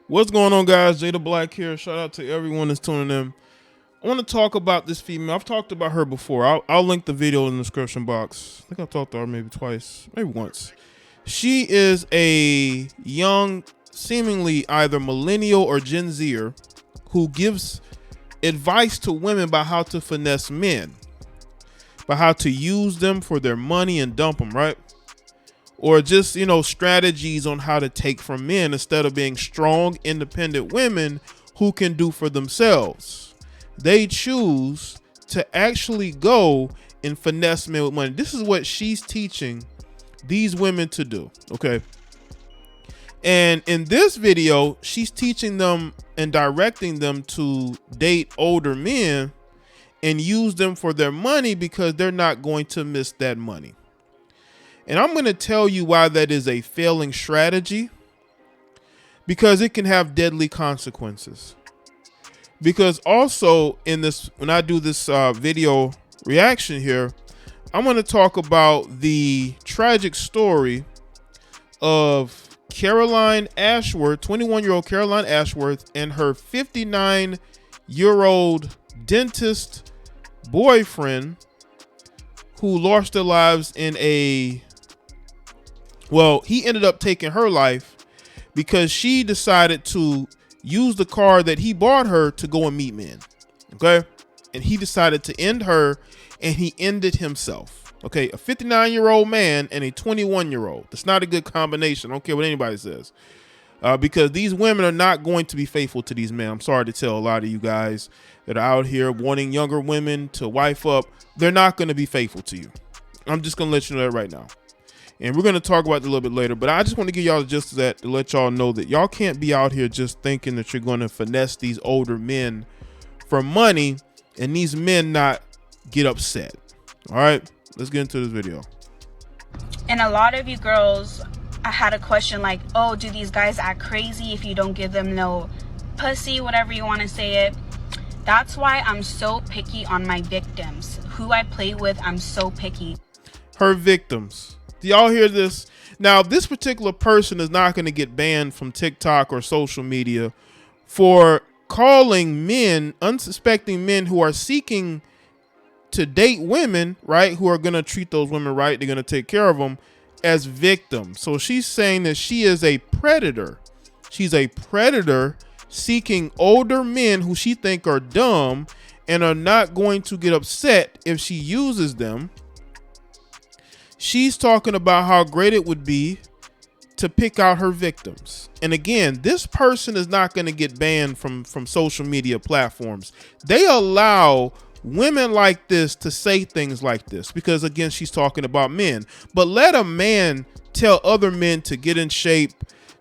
What's going on, guys? Jay the Black here. Shout out to everyone that's tuning in. I want to talk about this female. I've talked about her before. I'll link the video in the description box. I think I've talked to her maybe twice, maybe once. She is a young, seemingly either millennial or Gen Zer who gives advice to women about how to finesse men, about how to use them for their money and dump them, right? Or just, strategies on how to take from men instead of being strong, independent women who can do for themselves. They choose to actually go and finesse men with money. This is what she's teaching these women to do, okay? And in this video, she's teaching them and directing them to date older men and use them for their money because they're not going to miss that money. And I'm going to tell you why that is a failing strategy, because it can have deadly consequences. Because also in this, when I do this video reaction here, I'm going to talk about the tragic story of Caroline Ashworth, 21-year-old Caroline Ashworth, and her 59-year-old dentist boyfriend who lost their lives in he ended up taking her life because she decided to use the car that he bought her to go and meet men. Okay. And he decided to end her, and he ended himself. Okay. A 59-year-old man and a 21-year-old. That's not a good combination. I don't care what anybody says. Because these women are not going to be faithful to these men. I'm sorry to tell a lot of you guys that are out here wanting younger women to wife up. They're not going to be faithful to you. I'm just going to let you know that right now. And we're going to talk about it a little bit later, but I just want to give y'all just that to let y'all know that y'all can't be out here just thinking that you're going to finesse these older men for money and these men not get upset. All right, let's get into this video. And a lot of you girls, I had a question like, oh, do these guys act crazy if you don't give them no pussy, whatever you want to say it? That's why I'm so picky on my victims. Who I play with, I'm so picky. Her victims. Do y'all hear this? Now, this particular person is not going to get banned from TikTok or social media for calling men, unsuspecting men who are seeking to date women, right, who are going to treat those women right, they're going to take care of them, as victims. So she's saying that she is a predator. She's a predator seeking older men who she think are dumb and are not going to get upset if she uses them. She's talking about how great it would be to pick out her victims. And again, this person is not going to get banned from social media platforms. They allow women like this to say things like this because, again, she's talking about men. But let a man tell other men to get in shape,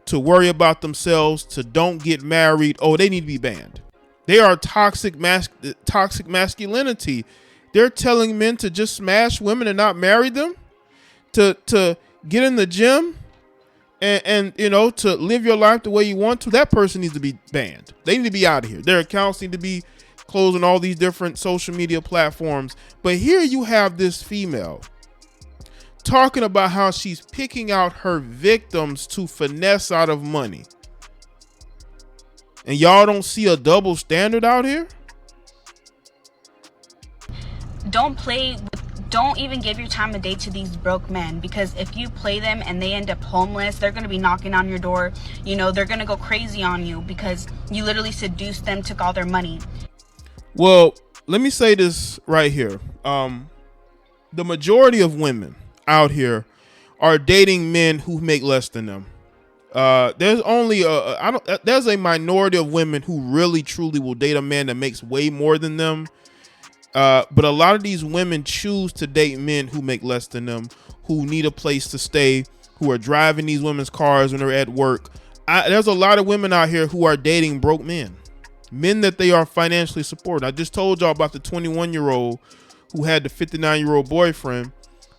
to worry about themselves, to don't get married. Oh, they need to be banned. They are toxic masculinity. They're telling men to just smash women and not marry them. To get in the gym and to live your life the way you want to, that person needs to be banned. They need to be out of here. Their accounts need to be closed on all these different social media platforms. But here you have this female talking about how she's picking out her victims to finesse out of money. And y'all don't see a double standard out here? Don't even give your time of day to these broke men, because if you play them and they end up homeless, they're going to be knocking on your door. They're going to go crazy on you because you literally seduced them, took all their money. Well, let me say this right here. The majority of women out here are dating men who make less than them. There's only there's a minority of women who really truly will date a man that makes way more than them. But a lot of these women choose to date men who make less than them, who need a place to stay, who are driving these women's cars when they're at work. There's a lot of women out here who are dating broke men that they are financially supporting. I just told y'all about the 21-year-old who had the 59-year-old boyfriend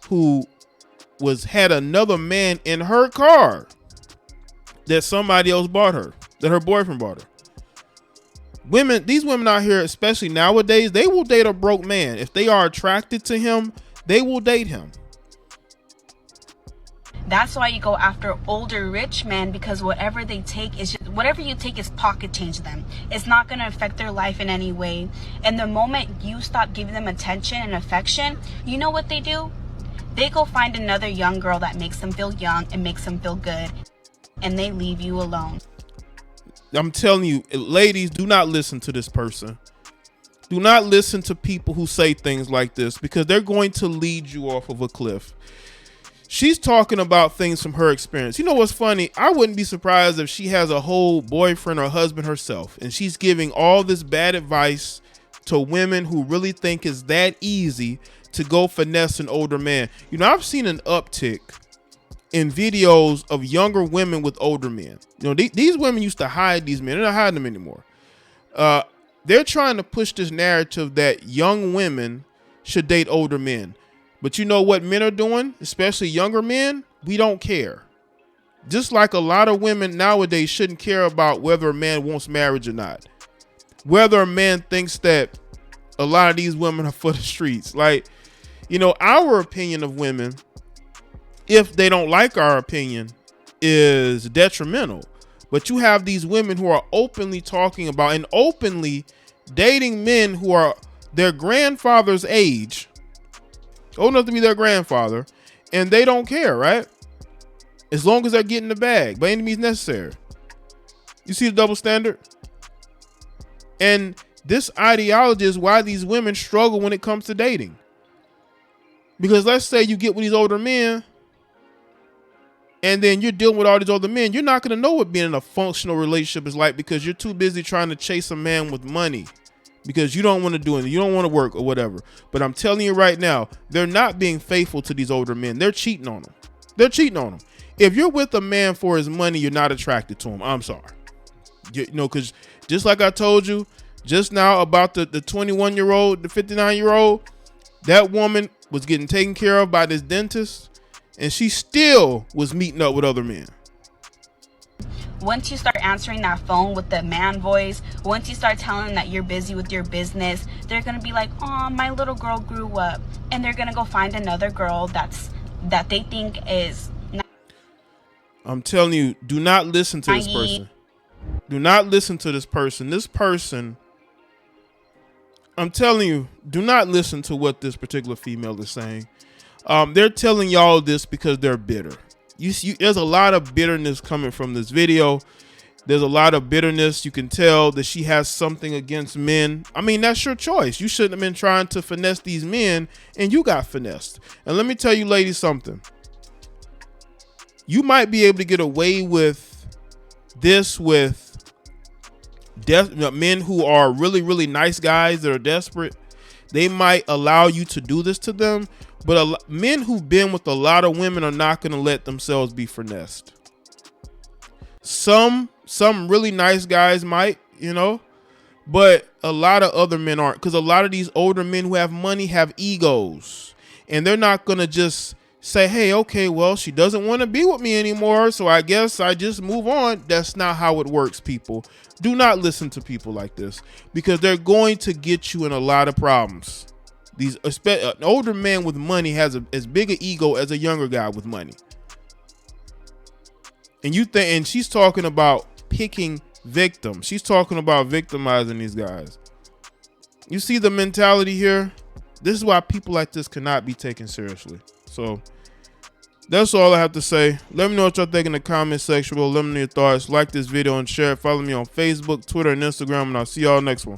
who had another man in her car that somebody else bought her, that her boyfriend bought her. These women out here, especially nowadays, they will date a broke man. If they are attracted to him, they will date him. That's why you go after older rich men, because whatever they take is just, whatever you take is pocket change to them. It's not going to affect their life in any way. And the moment you stop giving them attention and affection, you know what they do? They go find another young girl that makes them feel young and makes them feel good, and they leave you alone. I'm telling you, ladies, do not listen to this person. Do not listen to people who say things like this, because they're going to lead you off of a cliff. She's talking about things from her experience. You know what's funny? I wouldn't be surprised if she has a whole boyfriend or husband herself, and she's giving all this bad advice to women who really think it's that easy to go finesse an older man. You know, I've seen an uptick in videos of younger women with older men. You know, these women used to hide these men. They're not hiding them anymore. They're trying to push this narrative that young women should date older men. But you know what men are doing, especially younger men? We don't care. Just like a lot of women nowadays shouldn't care about whether a man wants marriage or not. Whether a man thinks that a lot of these women are for the streets. Like, you know, our opinion of women, if they don't like our opinion, is detrimental. But you have these women who are openly talking about and openly dating men who are their grandfather's age, old enough to be their grandfather, and they don't care, right? As long as they're getting the bag by any means necessary. You see the double standard? And this ideology is why these women struggle when it comes to dating. Because let's say you get with these older men, and then you're dealing with all these older men, you're not going to know what being in a functional relationship is like, because you're too busy trying to chase a man with money, because you don't want to do anything. You don't want to work or whatever. But I'm telling you right now, they're not being faithful to these older men. They're cheating on them. They're cheating on them. If you're with a man for his money, you're not attracted to him. I'm sorry. You know, because just like I told you just now about the 21-year-old, the 59-year-old, that woman was getting taken care of by this dentist, and she still was meeting up with other men. Once you start answering that phone with the man voice, once you start telling them that you're busy with your business, they're going to be like, oh, my little girl grew up. And they're going to go find another girl that they think is not. I'm telling you, do not listen to this person. Do not listen to this person. This person, I'm telling you, do not listen to what this particular female is saying. They're telling y'all this because they're bitter. There's a lot of bitterness coming from this video. There's a lot of bitterness. You can tell that she has something against men. I mean, that's your choice. You shouldn't have been trying to finesse these men, and you got finessed. And let me tell you ladies something. You might be able to get away with this with men who are really, really nice guys that are desperate. They might allow you to do this to them. But men who've been with a lot of women are not going to let themselves be finessed. Some really nice guys might, you know, but a lot of other men aren't, because a lot of these older men who have money have egos, and they're not going to just say, hey, okay, well, she doesn't want to be with me anymore, so I guess I just move on. That's not how it works, people. Do not listen to people like this, because they're going to get you in a lot of problems. An older man with money has as big an ego as a younger guy with money. And she's talking about picking victims. She's talking about victimizing these guys. You see the mentality here? This is why people like this cannot be taken seriously. So that's all I have to say. Let me know what y'all think in the comment section below. Let me know your thoughts. Like this video and share it. Follow me on Facebook, Twitter, and Instagram, and I'll see y'all next one.